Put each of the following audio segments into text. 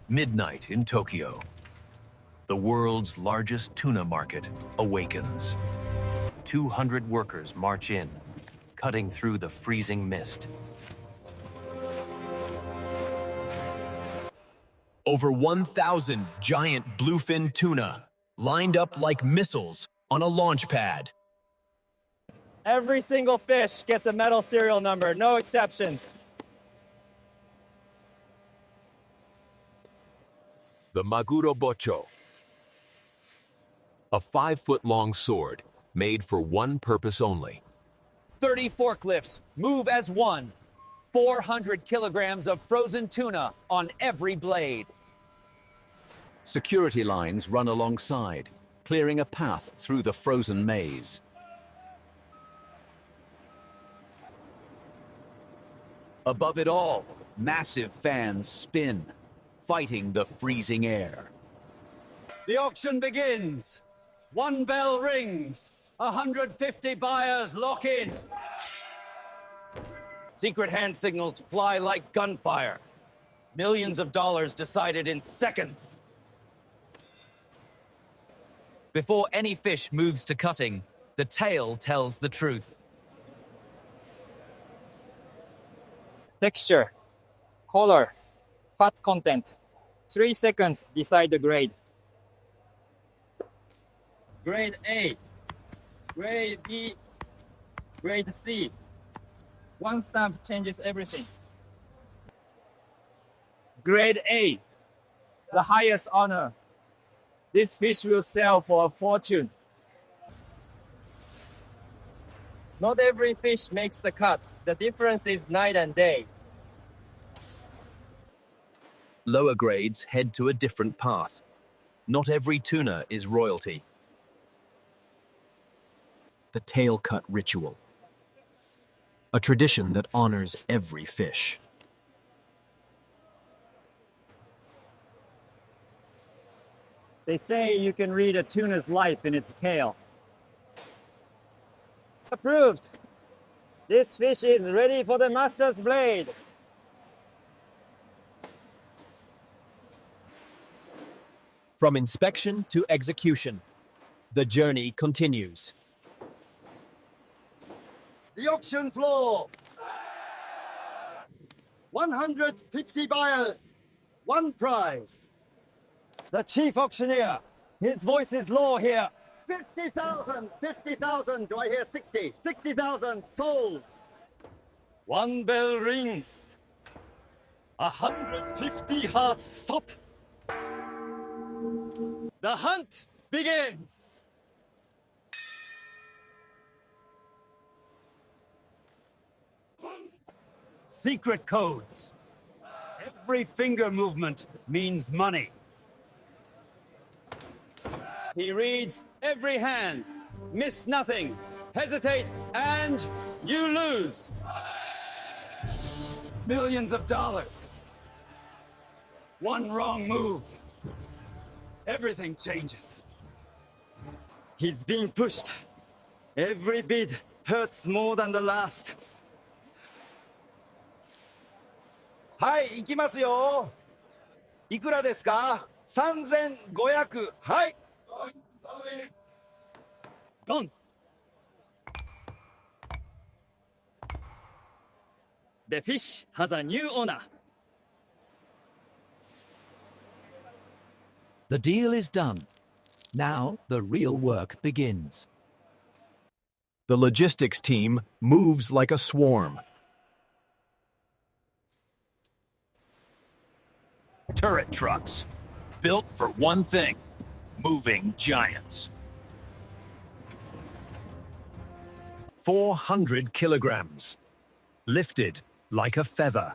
Midnight in Tokyo. The world's largest tuna market awakens. 200 workers march in, cutting through the freezing mist. Over 1,000 giant bluefin tuna lined up like missiles on a launch pad. Every single fish gets a metal serial number, no exceptions. The Maguro Bocho, a 5-foot-long sword made for one purpose only. 30 forklifts move as one. 400 kilograms of frozen tuna on every blade. Security lines run alongside, clearing a path through the frozen maze. Above it all, massive fans spin, fighting the freezing air. The auction begins. One bell rings. 150 buyers lock in. Secret hand signals fly like gunfire. Millions of dollars decided in seconds. Before any fish moves to cutting, the tail tells the truth. Texture, color, fat content. 3 seconds decide the grade. Grade A, grade B, grade C. One stamp changes everything. Grade A, the highest honor. This fish will sell for a fortune. Not every fish makes the cut. The difference is night and day. Lower grades head to a different path. Not every tuna is royalty. The tail cut ritual, a tradition that honors every fish. They say you can read a tuna's life in its tail. Approved. This fish is ready for the master's blade. From inspection to execution, the journey continues. The auction floor. 150 buyers. One prize. The chief auctioneer. His voice is law here. 50,000, 50,000. Do I hear 60? 60,000 sold. One bell rings. 150 hearts stop. The hunt begins. Secret codes. Every finger movement means money. He reads every hand. Miss nothing. Hesitate and you lose. Millions of dollars. One wrong move. Everything changes. He's being pushed. Every bid hurts more than the last. はい、行きますよ。いくらですか ?3500。はい。Gone. The fish has a new owner. The deal is done. Now the real work begins. The logistics team moves like a swarm. Turret trucks, built for one thing, moving giants. 400 kilograms, lifted like a feather.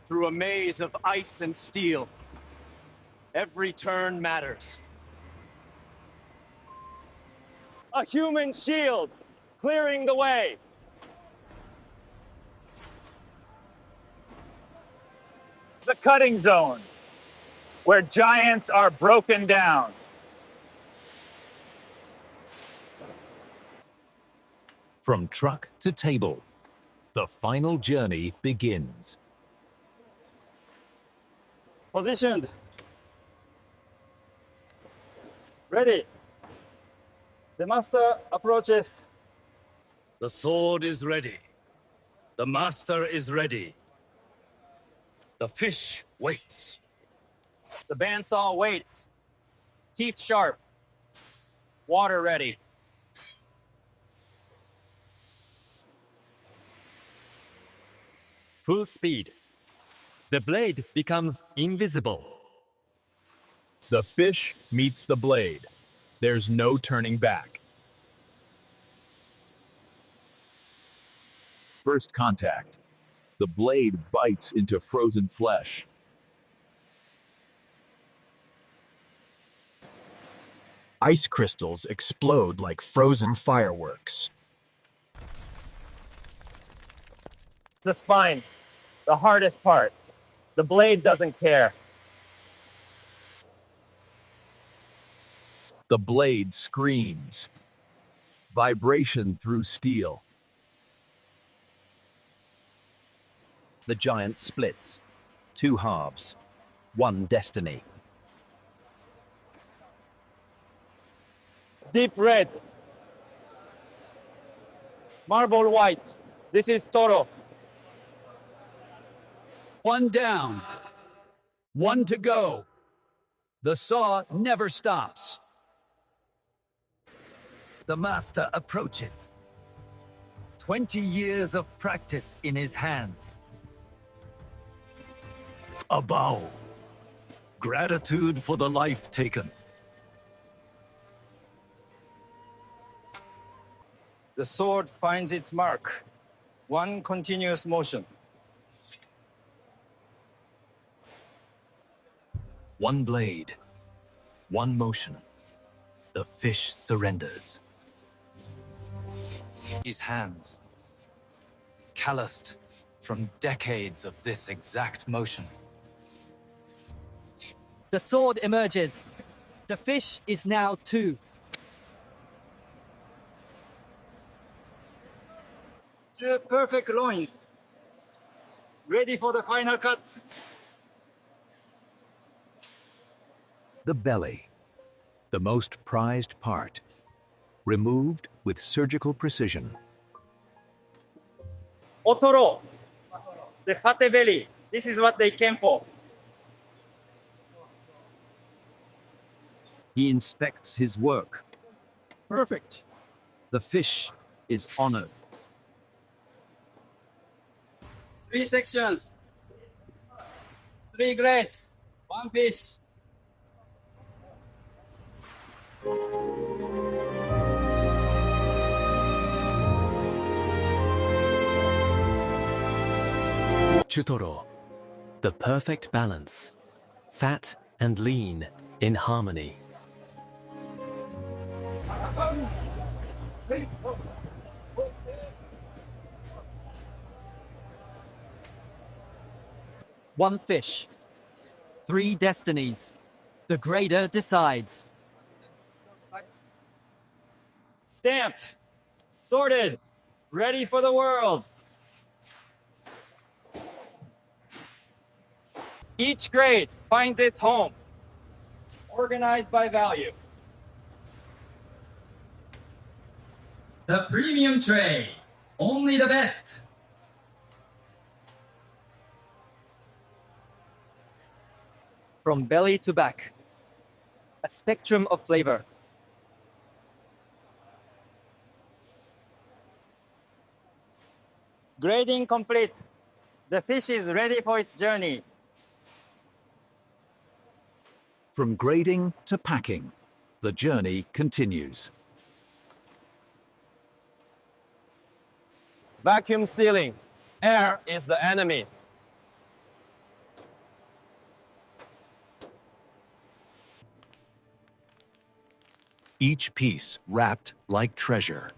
Through a maze of ice and steel, every turn matters. A human shield, clearing the way. The cutting zone, where giants are broken down. From truck to table, the final journey begins. Positioned. Ready. The master approaches. The sword is ready. The master is ready. The fish waits. The bandsaw waits. Teeth sharp. Water ready. Full speed. The blade becomes invisible. The fish meets the blade. There's no turning back. First contact. The blade bites into frozen flesh. Ice crystals explode like frozen fireworks. The spine. The hardest part. The blade doesn't care. The blade screams. Vibration through steel. The giant splits. Two halves. One destiny. Deep red. Marble white. This is Toro. One down. One to go. The saw never stops. The master approaches. 20 years of practice in his hands. A bow. Gratitude for the life taken. The sword finds its mark. One continuous motion. One blade, one motion. The fish surrenders. His hands, calloused from decades of this exact motion. The sword emerges. The fish is now two. Two perfect loins. Ready for the final cut. The belly, the most prized part, removed with surgical precision. Otoro. The fatty belly. This is what they came for. He inspects his work. Perfect. The fish is honored. 3 sections. 3 grades. 1 fish. Chutoro. The perfect balance. Fat and lean in harmony. One fish. 3 destinies. The grader decides. Stamped. Sorted. Ready for the world. Each grade finds its home. Organized by value. The premium tray. Only the best. From belly to back. A spectrum of flavor. Grading complete. The fish is ready for its journey. From grading to packing, the journey continues. Vacuum sealing. Air is the enemy. Each piece wrapped like treasure.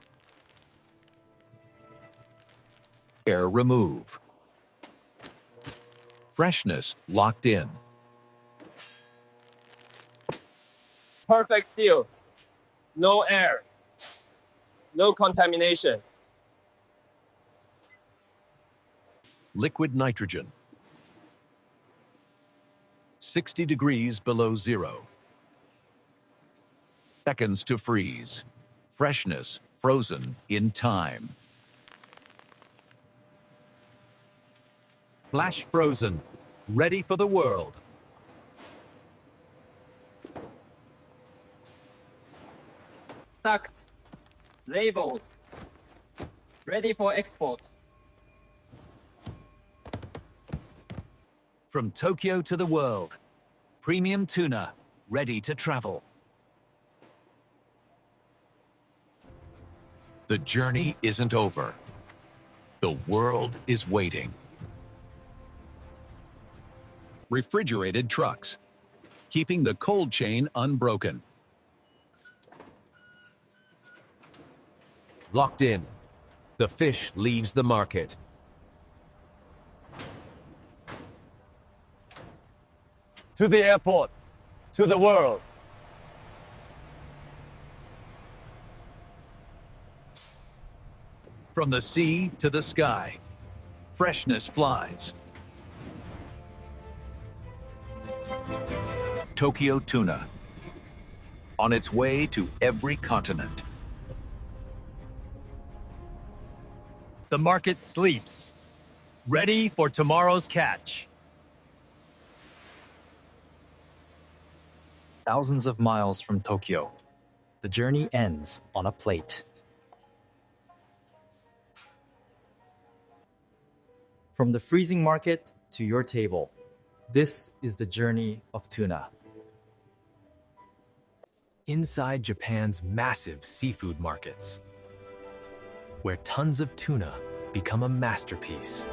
Air remove. Freshness locked in. Perfect seal. No air. No contamination. Liquid nitrogen. 60 degrees below zero. Seconds to freeze. Freshness frozen in time. Flash frozen, ready for the world. Stacked, labeled, ready for export. From Tokyo to the world, premium tuna, ready to travel. The journey isn't over. The world is waiting. Refrigerated trucks, keeping the cold chain unbroken. Locked in. The fish leaves the market. To the airport, to the world. From the sea to the sky, freshness flies. Tokyo tuna, on its way to every continent. The market sleeps, ready for tomorrow's catch. Thousands of miles from Tokyo, the journey ends on a plate. From the freezing market to your table, this is the journey of tuna. Inside Japan's massive seafood markets, where tons of tuna become a masterpiece.